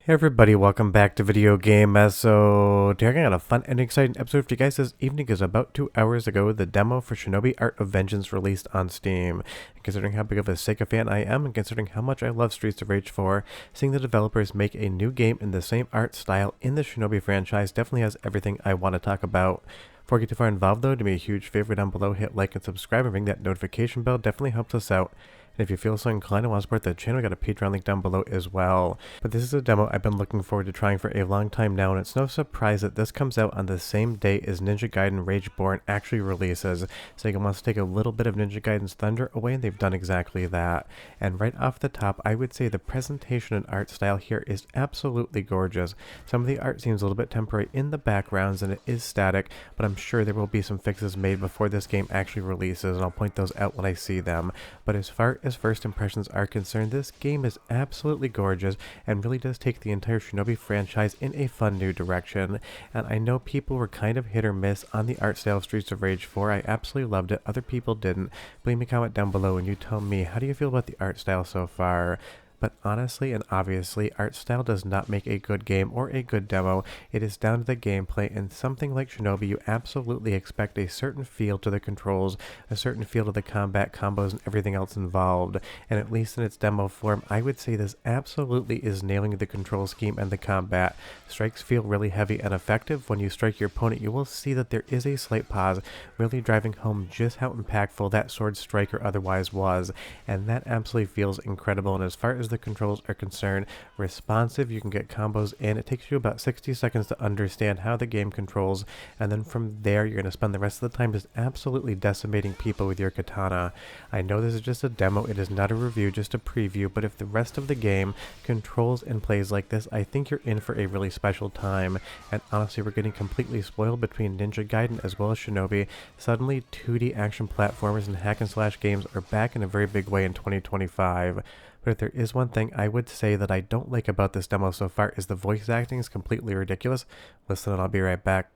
Hey everybody, welcome back to Video Game Mess. So, today I got a fun and exciting episode for you guys this evening because about 2 hours ago, the demo for Shinobi Art of Vengeance released on Steam. And considering how big of a Sega fan I am and considering how much I love Streets of Rage 4, seeing the developers make a new game in the same art style in the Shinobi franchise definitely has everything I want to talk about. Before I get too far involved though, do me a huge favor down below, hit like and subscribe and ring that notification bell, definitely helps us out. And if you feel so inclined and want to support the channel, I got a Patreon link down below as well. But this is a demo I've been looking forward to trying for a long time now, and it's no surprise that this comes out on the same day as Ninja Gaiden Ragebound actually releases. Sega wants to take a little bit of Ninja Gaiden's thunder away, and they've done exactly that. And right off the top, I would say the presentation and art style here is absolutely gorgeous. Some of the art seems a little bit temporary in the backgrounds, and it is static, but I'm sure there will be some fixes made before this game actually releases, and I'll point those out when I see them. But as far as first impressions are concerned, this game is absolutely gorgeous and really does take the entire Shinobi franchise in a fun new direction. And I know people were kind of hit or miss on the art style of Streets of Rage 4. I absolutely loved it. Other people didn't. Leave me a comment down below and you tell me, how do you feel about the art style so far? But honestly and obviously, art style does not make a good game or a good demo. It is down to the gameplay, and something like Shinobi, you absolutely expect a certain feel to the controls, a certain feel to the combat combos and everything else involved. And at least in its demo form, I would say this absolutely is nailing the control scheme and the combat. Strikes feel really heavy and effective. When you strike your opponent, you will see that there is a slight pause, really driving home just how impactful that sword strike or otherwise was. And that absolutely feels incredible. And as far as the controls are concerned, responsive, you can get combos in. It takes you about 60 seconds to understand how the game controls, and then from there you're going to spend the rest of the time just absolutely decimating people with your katana. I know this is just a demo, it is not a review, just a preview, but if the rest of the game controls and plays like this, I think you're in for a really special time. And honestly, we're getting completely spoiled between Ninja Gaiden as well as Shinobi. Suddenly 2D action platformers and hack and slash games are back in a very big way in 2025. But if there is one thing I would say that I don't like about this demo so far is the voice acting is completely ridiculous. Listen and I'll be right back.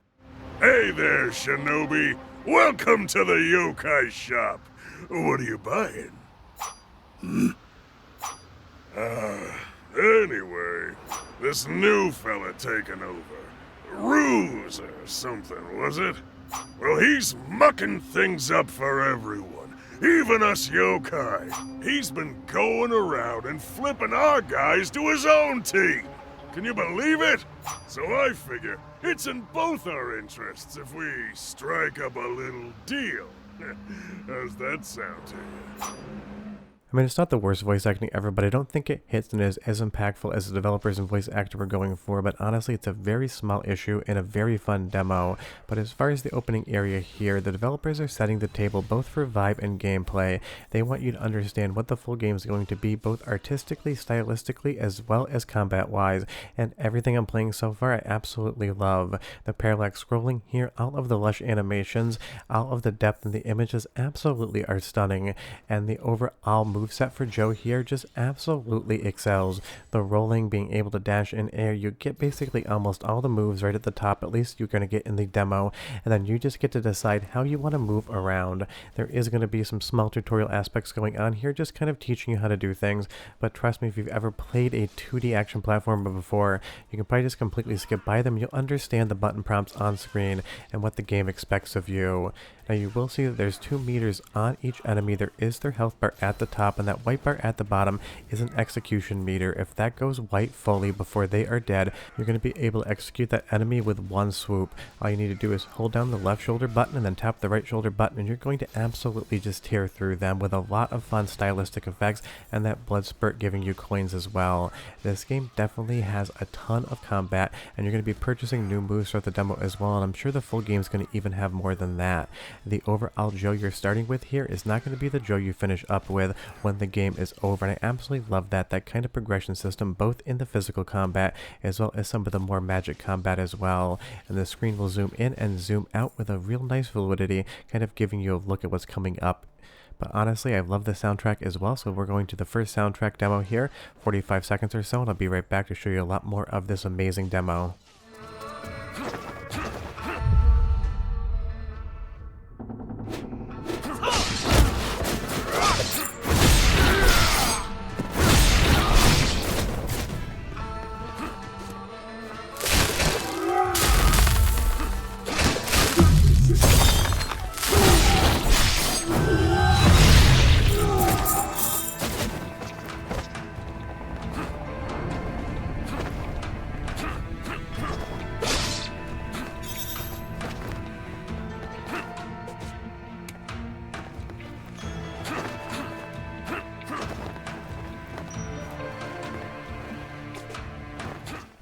Hey there, Shinobi! Welcome to the yokai shop! What are you buying? Anyway, this new fella taking over. Ruse or something, was it? Well, he's mucking things up for everyone. Even us yokai. He's been going around and flipping our guys to his own team. Can you believe it? So I figure it's in both our interests if we strike up a little deal. How's that sound to you? I mean, it's not the worst voice acting ever, but I don't think it hits and is as impactful as the developers and voice actor were going for. But honestly, it's a very small issue and a very fun demo. But as far as the opening area here, the developers are setting the table both for vibe and gameplay. They want you to understand what the full game is going to be, both artistically, stylistically, as well as combat-wise. And everything I'm playing so far, I absolutely love. The parallax scrolling here, all of the lush animations, all of the depth in the images absolutely are stunning. And the overall moveset for Joe here just absolutely excels. The rolling, being able to dash in air, you get basically almost all the moves right at the top, at least you're going to get in the demo, and then you just get to decide how you want to move around. There is going to be some small tutorial aspects going on here, just kind of teaching you how to do things, but trust me, if you've ever played a 2D action platformer before, you can probably just completely skip by them. You'll understand the button prompts on screen and what the game expects of you. Now you will see that there's 2 meters on each enemy. There is their health bar at the top, and that white bar at the bottom is an execution meter. If that goes white fully before they are dead, you're going to be able to execute that enemy with one swoop. All you need to do is hold down the left shoulder button and then tap the right shoulder button, and you're going to absolutely just tear through them with a lot of fun stylistic effects and that blood spurt giving you coins as well. This game definitely has a ton of combat, and you're going to be purchasing new moves throughout the demo as well, and I'm sure the full game is going to even have more than that. The overall Joe you're starting with here is not going to be the Joe you finish up with when the game is over, and I absolutely love that kind of progression system, both in the physical combat as well as some of the more magic combat as well. And the screen will zoom in and zoom out with a real nice fluidity, kind of giving you a look at what's coming up. But honestly, I love the soundtrack as well, so we're going to the first soundtrack demo here, 45 seconds or so, and I'll be right back to show you a lot more of this amazing demo.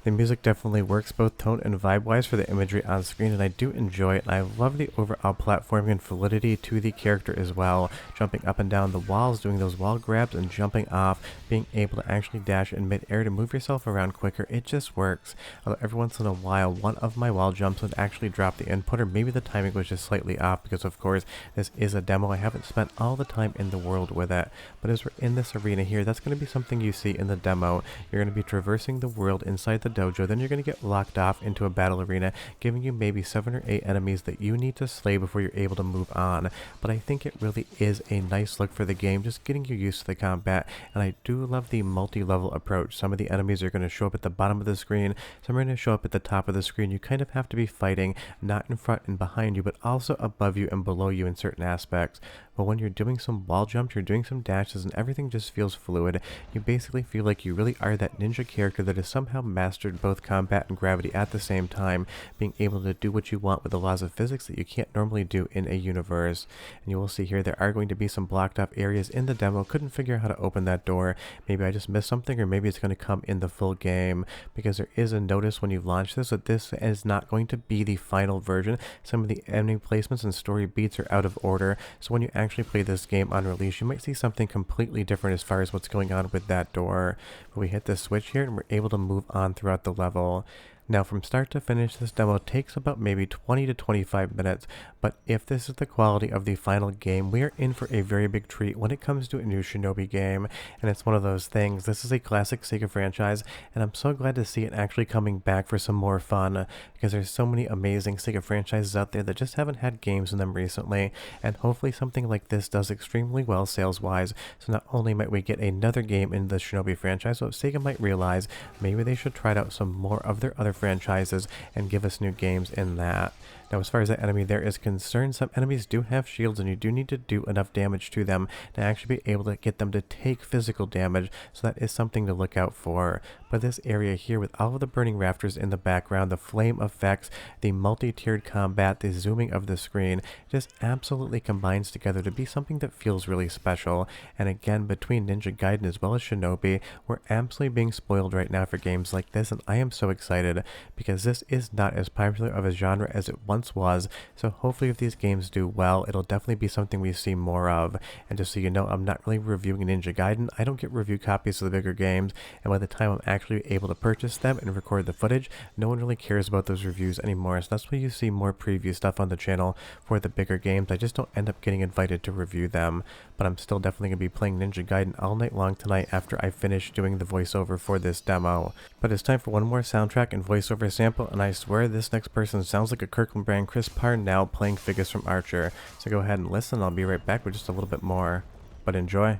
The music definitely works both tone and vibe-wise for the imagery on screen, and I do enjoy it, and I love the overall platforming and fluidity to the character as well. Jumping up and down the walls, doing those wall grabs, and jumping off, being able to actually dash in mid-air to move yourself around quicker, it just works. Although every once in a while, one of my wall jumps would actually drop the input, or maybe the timing was just slightly off, because of course, this is a demo. I haven't spent all the time in the world with it, but as we're in this arena here, that's going to be something you see in the demo. You're going to be traversing the world inside the dojo, then you're going to get locked off into a battle arena, giving you maybe 7 or 8 enemies that you need to slay before you're able to move on. But I think it really is a nice look for the game, just getting you used to the combat, and I do love the multi-level approach. Some of the enemies are going to show up at the bottom of the screen, some are going to show up at the top of the screen. You kind of have to be fighting, not in front and behind you, but also above you and below you in certain aspects. But when you're doing some wall jumps, you're doing some dashes, and everything just feels fluid. You basically feel like you really are that ninja character that has somehow mastered both combat and gravity at the same time, being able to do what you want with the laws of physics that you can't normally do in a universe. And you will see here there are going to be some blocked off areas in the demo. Couldn't figure out how to open that door. Maybe I just missed something, or maybe it's going to come in the full game, because there is a notice when you launch this that this is not going to be the final version. Some of the enemy placements and story beats are out of order, so when you actually play this game on release, you might see something completely different as far as what's going on with that door. But we hit the switch here and we're able to move on throughout the level. Now, from start to finish, this demo takes about maybe 20 to 25 minutes, but if this is the quality of the final game, we are in for a very big treat when it comes to a new Shinobi game, and it's one of those things. This is a classic Sega franchise, and I'm so glad to see it actually coming back for some more fun, because there's so many amazing Sega franchises out there that just haven't had games in them recently, and hopefully something like this does extremely well sales-wise, so not only might we get another game in the Shinobi franchise, but Sega might realize maybe they should try out some more of their other franchises and give us new games in that. Now, as far as that enemy there is concerned, some enemies do have shields, and you do need to do enough damage to them to actually be able to get them to take physical damage, so that is something to look out for. But this area here, with all of the burning rafters in the background, the flame effects, the multi-tiered combat, the zooming of the screen, just absolutely combines together to be something that feels really special. And again, between Ninja Gaiden as well as Shinobi, we're absolutely being spoiled right now for games like this, and I am so excited, because this is not as popular of a genre as it once was, so hopefully if these games do well, it'll definitely be something we see more of. And just so you know, I'm not really reviewing Ninja Gaiden. I don't get review copies of the bigger games, and by the time I'm actually able to purchase them and record the footage, no one really cares about those reviews anymore, so that's why you see more preview stuff on the channel for the bigger games. I just don't end up getting invited to review them, but I'm still definitely going to be playing Ninja Gaiden all night long tonight after I finish doing the voiceover for this demo. But it's time for one more soundtrack and voiceover sample, and I swear this next person sounds like a Kirkland brand Chris Parnell playing Figgis from Archer. So go ahead and listen, I'll be right back with just a little bit more. But enjoy.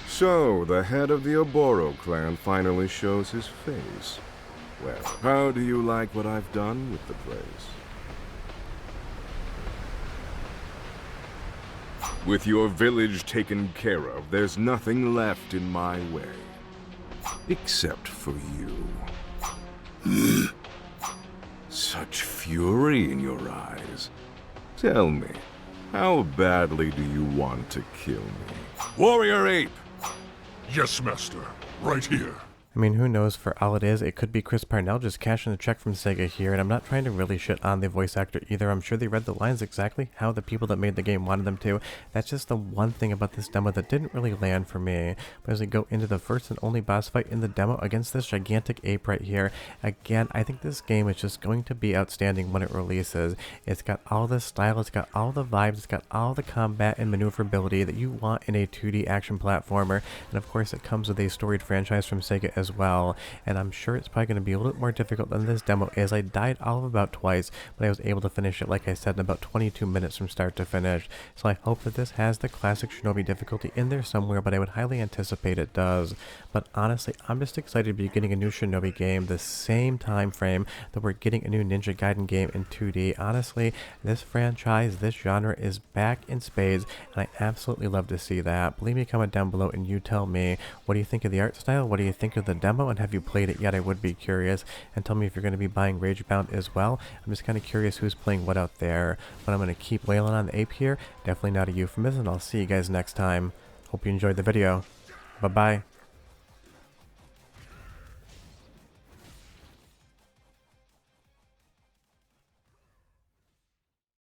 So, the head of the Oboro clan finally shows his face. Well, how do you like what I've done with the place? With your village taken care of, there's nothing left in my way. Except for you. Such fury in your eyes. Tell me, how badly do you want to kill me? Warrior Ape! Yes, master. Right here. I mean, who knows, for all it is, it could be Chris Parnell just cashing a check from Sega here, and I'm not trying to really shit on the voice actor either. I'm sure they read the lines exactly how the people that made the game wanted them to. That's just the one thing about this demo that didn't really land for me. But as we go into the first and only boss fight in the demo against this gigantic ape right here, again, I think this game is just going to be outstanding when it releases. It's got all the style, it's got all the vibes, it's got all the combat and maneuverability that you want in a 2D action platformer, and of course it comes with a storied franchise from Sega as well, and I'm sure it's probably going to be a little bit more difficult than this demo is. I died all of about twice, but I was able to finish it, like I said, in about 22 minutes from start to finish, so I hope that this has the classic Shinobi difficulty in there somewhere, but I would highly anticipate it does. But honestly, I'm just excited to be getting a new Shinobi game the same time frame that we're getting a new Ninja Gaiden game in 2D. Honestly, this franchise, this genre is back in spades, and I absolutely love to see that. Leave me a comment down below and you tell me, what do you think of the art style? What do you think of the demo, and have you played it yet? I would be curious. And tell me if you're going to be buying Ragebound as well. I'm just kind of curious who's playing what out there. But I'm going to keep wailing on the ape here. Definitely not a euphemism. I'll see you guys next time. Hope you enjoyed the video. Bye-bye.